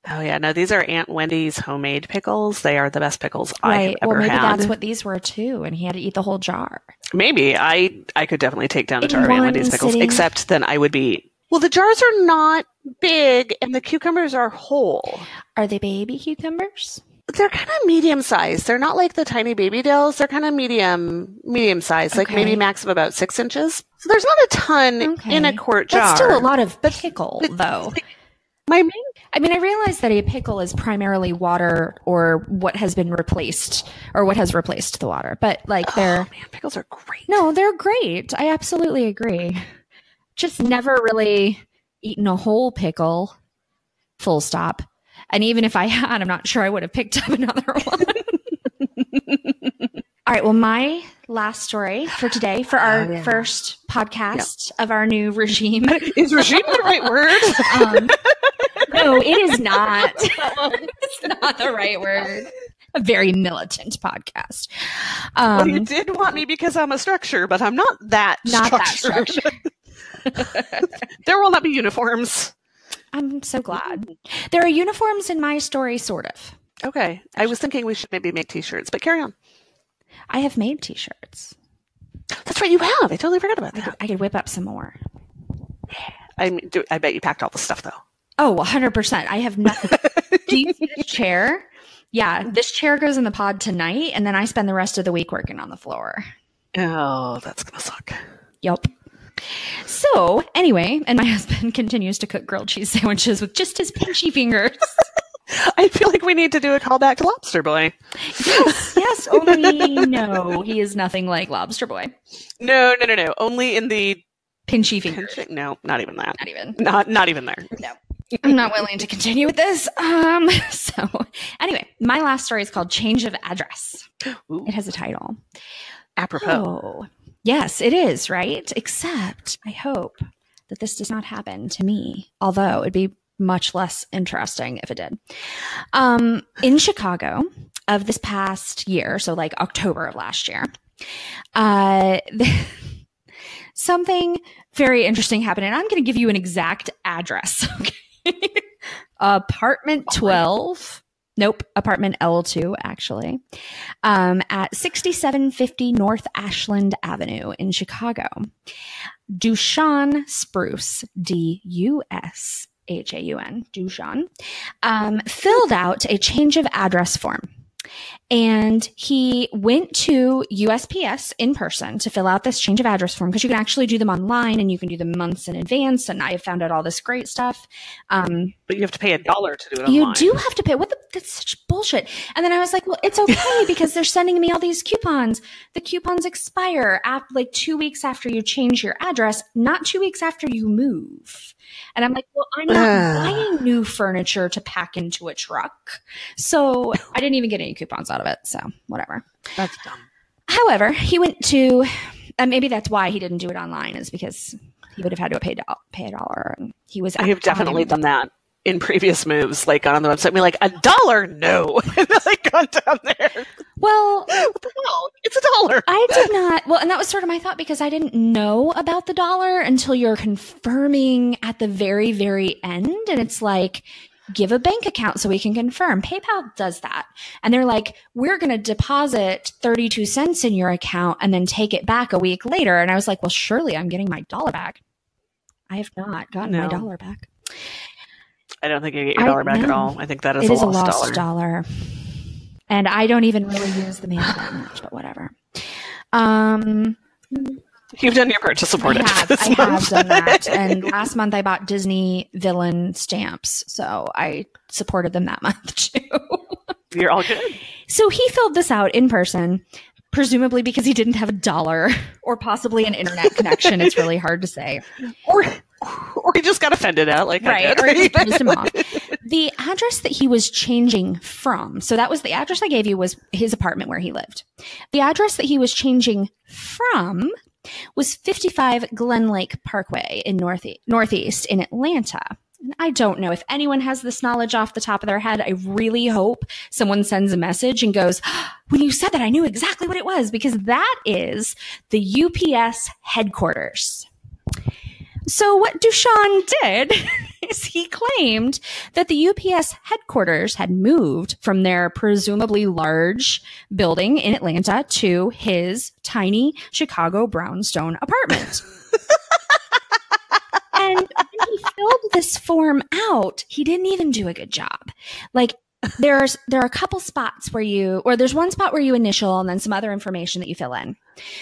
Oh, yeah. No, these are Aunt Wendy's homemade pickles. They are the best pickles I have ever Well, maybe had. that's what these were too, and he had to eat the whole jar. Maybe. I could definitely take down a jar of Aunt one Wendy's pickles, sitting? except then I would be... Well, the jars are not big, and the cucumbers are whole. Are they baby cucumbers? They're kind of medium sized. They're not like the tiny baby dills. They're kind of medium sized, like maybe max of about 6 inches. So there's not a ton in a quart jar. That's still a lot of pickle, though. I mean, I realize that a pickle is primarily water or what has been replaced or what has replaced the water. But like man, pickles are great. No, they're great. I absolutely agree. Just never really eaten a whole pickle, full stop. And even if I had, I'm not sure I would have picked up another one. All right. Well, my last story for today, for our first podcast of our new regime. Is regime the right word? No, it is not. It's not the right word. A very militant podcast. Well, you did want me because I'm a structure, but I'm not that structure. There will not be uniforms. I'm so glad. There are uniforms in my story, sort of. Okay. I was thinking we should maybe make t-shirts, but carry on. I have made t-shirts. That's right, you have. I totally forgot about that. I could whip up some more. I bet you packed all the stuff, though. Oh, 100%. I have nothing. Do you see this chair? Yeah, this chair goes in the pod tonight, and then I spend the rest of the week working on the floor. Oh, that's going to suck. Yup. So, anyway, and my husband continues to cook grilled cheese sandwiches with just his pinchy fingers. I feel like we need to do a callback to Lobster Boy. Yes. Only no, he is nothing like Lobster Boy. No. Only in the pinchy fingers. No, not even that. Not even. Not even there. No. I'm not willing to continue with this. So anyway, my last story is called Change of Address. Ooh. It has a title. Apropos. Oh, yes, it is, right? Except I hope that this does not happen to me, although it'd be much less interesting if it did. In Chicago of this past year, so like October of last year, something very interesting happened, and I'm going to give you an exact address. Okay. Apartment 12. Nope. Apartment L2, actually. At 6750 North Ashland Avenue in Chicago. Dushan Spruce, D-U-S-H-A-U-N, Dushan, filled out a change of address form. And he went to USPS in person to fill out this change of address form, because you can actually do them online and you can do them months in advance. And I have found out all this great stuff. But you have to pay $1 to do it online. You do have to pay. That's such bullshit. And then I was like, well, it's okay because they're sending me all these coupons. The coupons expire like 2 weeks after you change your address, not 2 weeks after you move. And I'm like, well, I'm not buying new furniture to pack into a truck. So I didn't even get any coupons out of it. So whatever. That's dumb. However, he went to, and maybe that's why he didn't do it online, is because he would have had to pay $1. And he was. I have definitely done that in previous moves, like on the website, and be like, $1? No. And then I got down there. Well, what the hell? It's $1. I did not. Well, and that was sort of my thought, because I didn't know about the $1 until you're confirming at the very, very end. And it's like, give a bank account so we can confirm. PayPal does that. And they're like, we're going to deposit 32 cents in your account and then take it back a week later. And I was like, well, surely I'm getting my $1 back. I have not gotten my $1 back. I don't think you get your $1 back at all. I think that is a lost $1. And I don't even really use the mail that much, but whatever. You've done your part to support it. I have done that. And last month I bought Disney villain stamps. So I supported them that month too. You're all good. So he filled this out in person, presumably because he didn't have $1 or possibly an internet connection. It's really hard to say. Or he just got offended at, like, right, or he pissed him off. The address that he was changing from, so that was the address I gave you, was his apartment where he lived. The address that he was changing from was 55 Glen Lake Parkway in Northeast in Atlanta. And I don't know if anyone has this knowledge off the top of their head. I really hope someone sends a message and goes, when you said that, I knew exactly what it was, because that is the UPS headquarters. So what Dushan did is he claimed that the UPS headquarters had moved from their presumably large building in Atlanta to his tiny Chicago brownstone apartment. And when he filled this form out, he didn't even do a good job. Like, there are a couple spots where there's one spot where you initial and then some other information that you fill in.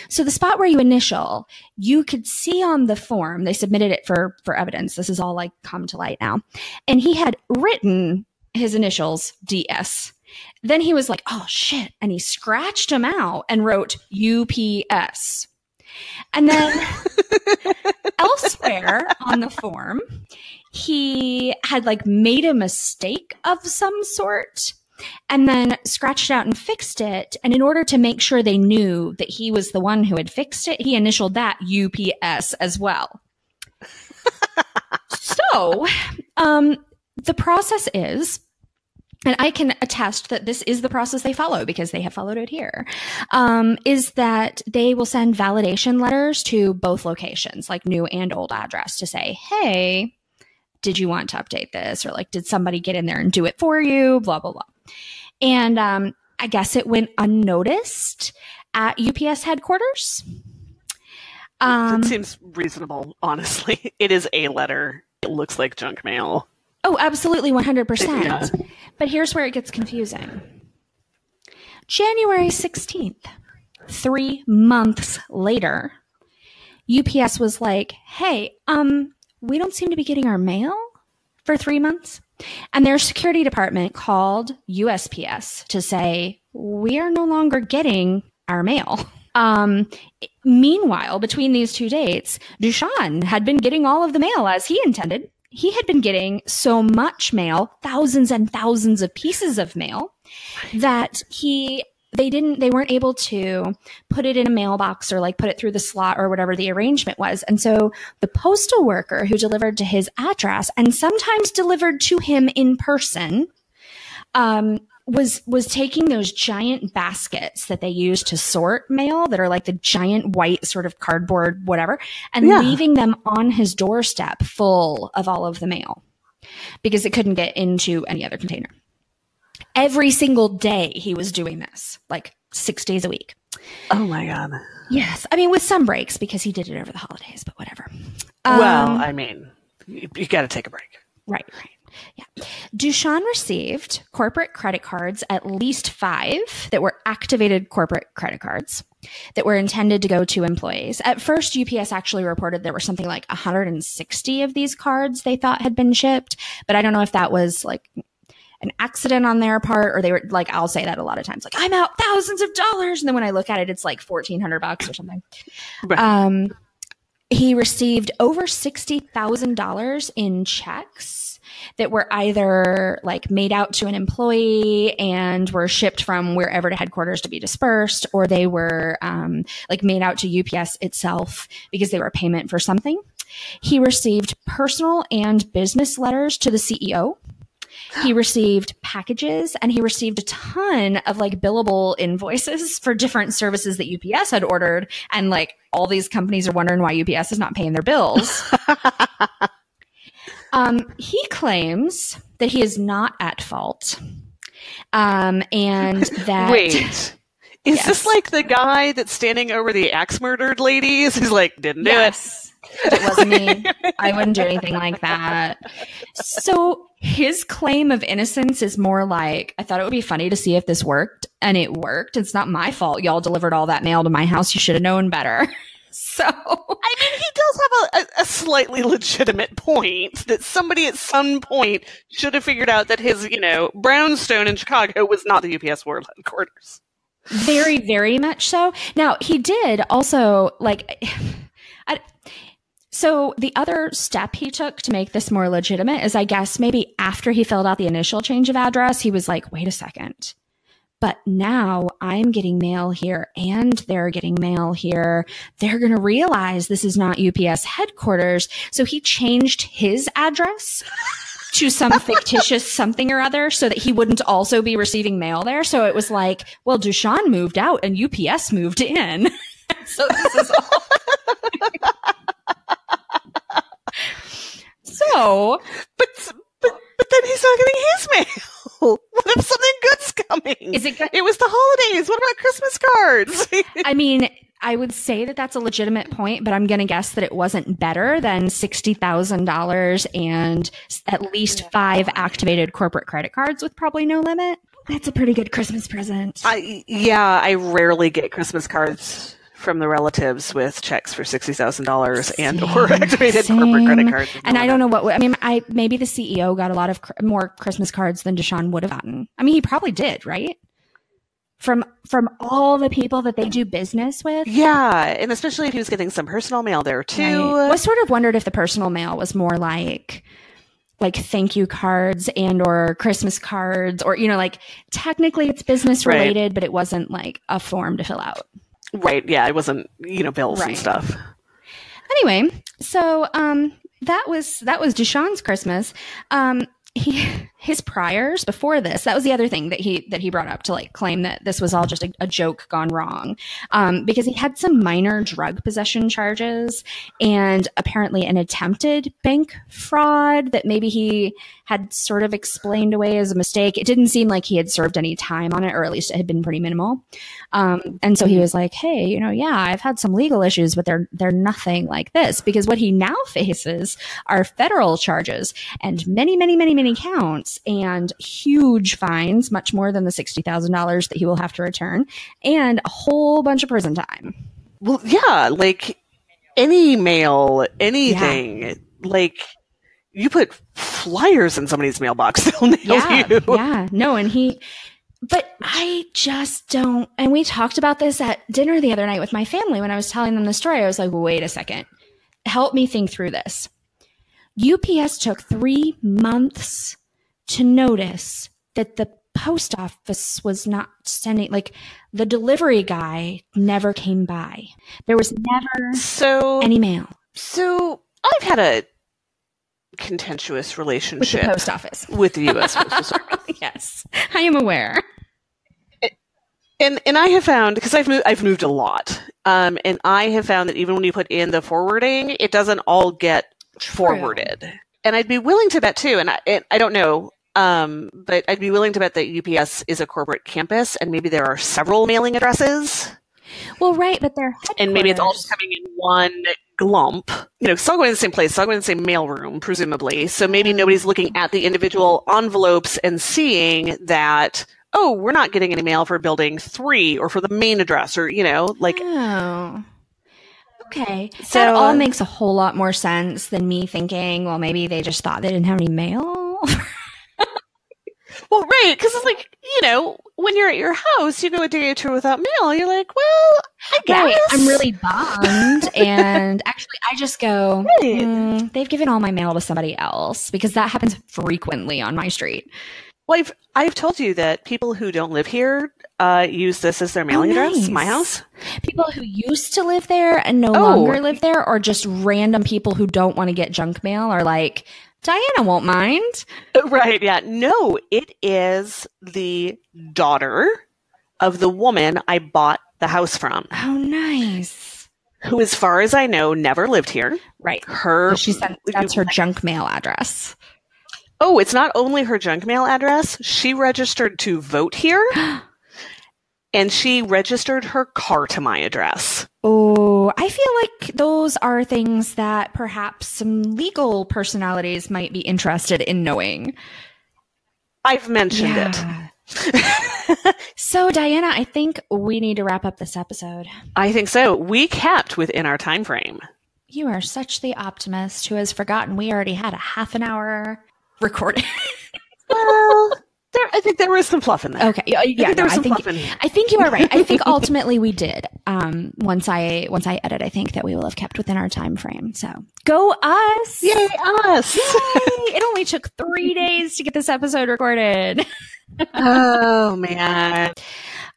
So the spot where you initial, you could see on the form, they submitted it for evidence. This is all like come to light now. And he had written his initials, DS. Then he was like, oh shit. And he scratched them out and wrote UPS. And then elsewhere on the form, he had like made a mistake of some sort and then scratched it out and fixed it. And in order to make sure they knew that he was the one who had fixed it, he initialed that UPS as well. So, the process is, and I can attest that this is the process they follow because they have followed it here, is that they will send validation letters to both locations, like new and old address, to say, hey, did you want to update this? Or like, did somebody get in there and do it for you? Blah, blah, blah. And I guess it went unnoticed at UPS headquarters. It seems reasonable, honestly. It is a letter. It looks like junk mail. Oh, absolutely, 100%. Yeah. But here's where it gets confusing. January 16th, 3 months later, UPS was like, hey, we don't seem to be getting our mail for 3 months. And their security department called USPS to say, we are no longer getting our mail. Meanwhile, between these two dates, Dushan had been getting all of the mail as he intended. He had been getting so much mail, thousands and thousands of pieces of mail, that they weren't able to put it in a mailbox or like put it through the slot or whatever the arrangement was. And so the postal worker who delivered to his address and sometimes delivered to him in person, was taking those giant baskets that they use to sort mail that are like the giant white sort of cardboard, whatever, and leaving them on his doorstep full of all of the mail because it couldn't get into any other container. Every single day he was doing this, like 6 days a week. Oh my God. Yes. I mean, with some breaks because he did it over the holidays, but whatever. Well, I mean, you got to take a break. Right. Yeah. Dushan received corporate credit cards, at least 5 that were activated corporate credit cards that were intended to go to employees. At first, UPS actually reported there were something like 160 of these cards they thought had been shipped, but I don't know if that was like an accident on their part or they were like, I'll say that a lot of times, like I'm out thousands of dollars. And then when I look at it, it's like $1,400 or something. Right. He received over $60,000 in checks that were either like made out to an employee and were shipped from wherever to headquarters to be dispersed, or they were like made out to UPS itself because they were a payment for something. He received personal and business letters to the CEO. He received packages and he received a ton of like billable invoices for different services that UPS had ordered. And like all these companies are wondering why UPS is not paying their bills. He claims that he is not at fault. And that. Wait. Is this like the guy that's standing over the axe murdered ladies? He's like, didn't do it. It wasn't me. I wouldn't do anything like that. So his claim of innocence is more like, I thought it would be funny to see if this worked, and it worked. It's not my fault. Y'all delivered all that mail to my house. You should have known better. So, I mean, he does have a slightly legitimate point that somebody at some point should have figured out that his, brownstone in Chicago was not the UPS World Headquarters. Very, very much so. Now, he did also, so the other step he took to make this more legitimate is, I guess, maybe after he filled out the initial change of address, he was like, wait a second. But now I'm getting mail here and they're getting mail here. They're going to realize this is not UPS headquarters. So he changed his address to some fictitious something or other so that he wouldn't also be receiving mail there. So it was like, well, Dushan moved out and UPS moved in. So this is all. So No. But then he's not getting his mail. What if something good's coming? Is it good? It was the holidays. What about Christmas cards? I mean, I would say that that's a legitimate point, but I'm going to guess that it wasn't better than $60,000 and at least 5 activated corporate credit cards with probably no limit. That's a pretty good Christmas present. I rarely get Christmas cards from the relatives with checks for $60,000 and or activated corporate credit cards. And I don't know what, I mean, maybe the CEO got a lot of more Christmas cards than Deshaun would have gotten. I mean, he probably did, right? From all the people that they do business with. Yeah, and especially if he was getting some personal mail there too. Right. Well, I sort of wondered if the personal mail was more like thank you cards and or Christmas cards, or, you know, like technically it's business related, right, but it wasn't like a form to fill out. Right. Yeah, it wasn't, you know, bills and stuff. Anyway, so that was Deshaun's Christmas. His priors before this, that was the other thing that he brought up to like claim that this was all just a joke gone wrong, because he had some minor drug possession charges and apparently an attempted bank fraud that maybe he had sort of explained away as a mistake. It didn't seem like he had served any time on it, or at least it had been pretty minimal. And so he was like, hey, you know, yeah, I've had some legal issues, but they're nothing like this, because what he now faces are federal charges and many, many, many, many counts and huge fines, much more than the $60,000 that he will have to return, and a whole bunch of prison time. Well, yeah, like any mail, anything, like you put flyers in somebody's mailbox, they'll nail you. Yeah, no, but I just don't, and we talked about this at dinner the other night with my family when I was telling them the story. I was like, wait a second, help me think through this. UPS took 3 months to notice that the post office was not sending, like the delivery guy never came by. There was never any mail. So I've had a contentious relationship with the post office, with the U.S. Postal Service. Yes, I am aware. And I have found, because I've moved a lot, and I have found that even when you put in the forwarding, it doesn't all get forwarded. And I'd be willing to bet too, and I don't know, but I'd be willing to bet that UPS is a corporate campus, and maybe there are several mailing addresses. Well, right, but they're headquarters. And maybe it's all just coming in one glump. You know, it's all going in the same place, it's all going in the same mailroom, presumably. So maybe nobody's looking at the individual envelopes and seeing that, oh, we're not getting any mail for building 3 or for the main address, or, you know, like. Oh. Okay. So, that all makes a whole lot more sense than me thinking, well, maybe they just thought they didn't have any mail. Well, right, because it's like, you know, when you're at your house, you go a day or two without mail, you're like, well, I guess. Right. I'm really bummed. And actually, I just go, they've given all my mail to somebody else, because that happens frequently on my street. Well, I've told you that people who don't live here use this as their mailing address, my house. People who used to live there and no longer live there, or just random people who don't want to get junk mail are like, Diana won't mind. Right, yeah. No, it is the daughter of the woman I bought the house from. Oh, nice. Who, as far as I know, never lived here. Right. That's her junk mail address. Oh, it's not only her junk mail address. She registered to vote here, and she registered her car to my address. Oh, I feel like those are things that perhaps some legal personalities might be interested in knowing. I've mentioned it. So, Diana, I think we need to wrap up this episode. I think so. We kept within our time frame. You are such the optimist who has forgotten we already had a half an hour recording. Well, I think there was some fluff in there. Okay, yeah, I think you are right. I think ultimately we did. Once I edit, I think that we will have kept within our time frame. So go us! Yay, us! Yay! It only took 3 days to get this episode recorded. Oh man.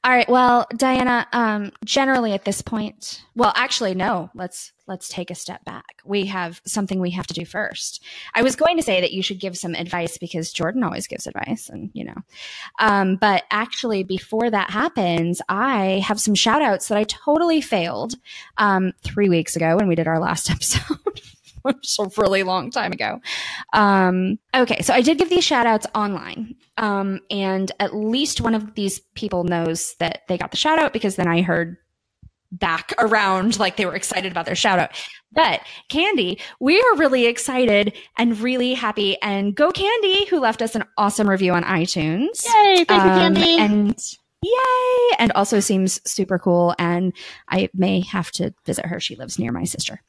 All right. Well, Diana, generally at this point, well, actually, no, let's take a step back. We have something we have to do first. I was going to say that you should give some advice because Jordan always gives advice and, you know, but actually before that happens, I have some shout outs that I totally failed, 3 weeks ago when we did our last episode. Which is a really long time ago. Okay, so I did give these shout outs online. And at least one of these people knows that they got the shout out because then I heard back around like they were excited about their shout out. But Candy, we are really excited and really happy. And go Candy, who left us an awesome review on iTunes. Yay, thank you, Candy. And yay! And also seems super cool. And I may have to visit her. She lives near my sister.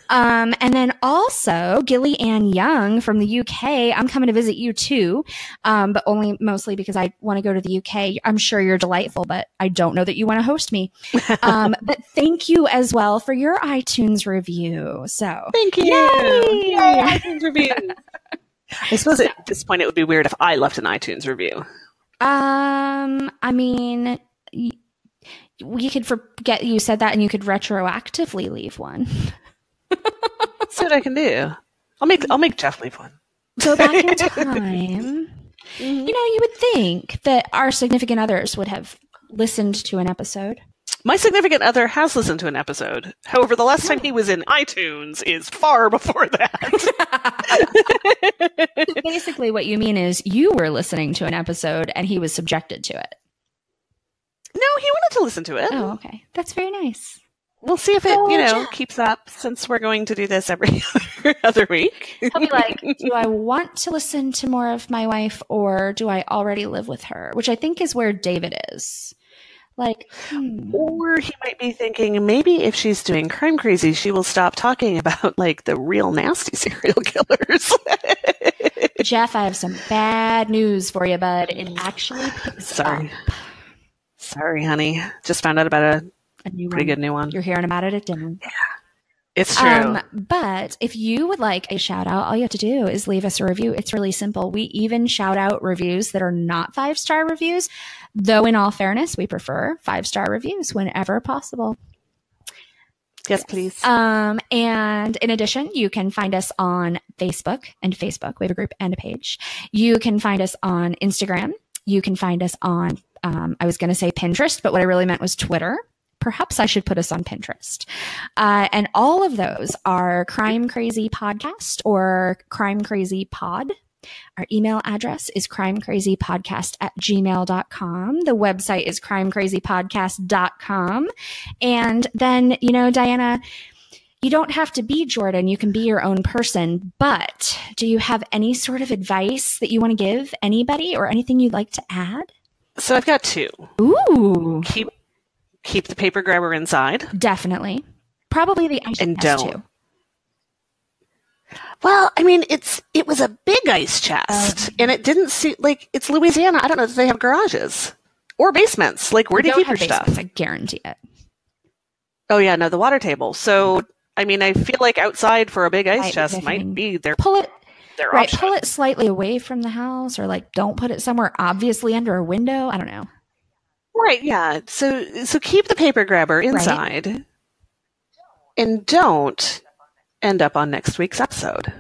And then also Gilly Ann Young from the UK. I'm coming to visit you too. But only mostly because I want to go to the UK. I'm sure you're delightful, but I don't know that you want to host me. But thank you as well for your iTunes review. So thank you. Yay, iTunes review. I suppose at this point it would be weird if I left an iTunes review. I mean, we could forget you said that and you could retroactively leave one. See what I can do. I'll make Jeff leave one. Go back in time. You know, you would think that our significant others would have listened to an episode. My significant other has listened to an episode. However, the last time he was in iTunes is far before that. So basically, what you mean is you were listening to an episode and he was subjected to it. No, he wanted to listen to it. Oh, okay. That's very nice. We'll see if it, keeps up since we're going to do this every other week. He'll be like, do I want to listen to more of my wife or do I already live with her? Which I think is where David is. Like, Or he might be thinking maybe if she's doing crime crazy, she will stop talking about like the real nasty serial killers. Jeff, I have some bad news for you, bud. It actually picks up. Sorry, honey. Just found out about a new pretty one. good new one. You're hearing about it at dinner. Yeah, it's true. But if you would like a shout out, all you have to do is leave us a review. It's really simple. We even shout out reviews that are not 5-star reviews, though in all fairness, we prefer 5-star reviews whenever possible. Yes, please. And in addition, you can find us on Facebook. We have a group and a page. You can find us on Instagram. You can find us on, I was going to say Pinterest, but what I really meant was Twitter. Perhaps I should put us on Pinterest. And all of those are Crime Crazy Podcast or Crime Crazy Pod. Our email address is crimecrazypodcast@gmail.com. The website is crimecrazypodcast.com. And then, Diana, you don't have to be Jordan. You can be your own person. But do you have any sort of advice that you want to give anybody or anything you'd like to add? So I've got 2. Ooh. Keep the paper grabber inside. Definitely. Probably the ice and chest don't. too. Well, I mean, it was a big ice chest, and it didn't seem like it's Louisiana. I don't know that they have garages or basements. Like, where do you keep your stuff? I guarantee it. Oh yeah, no, the water table. So, I mean, I feel like outside for a big ice chest might be their option. Pull it slightly away from the house, or like don't put it somewhere obviously under a window. I don't know. Right, yeah. So keep the paper grabber inside, and don't end up on next week's episode.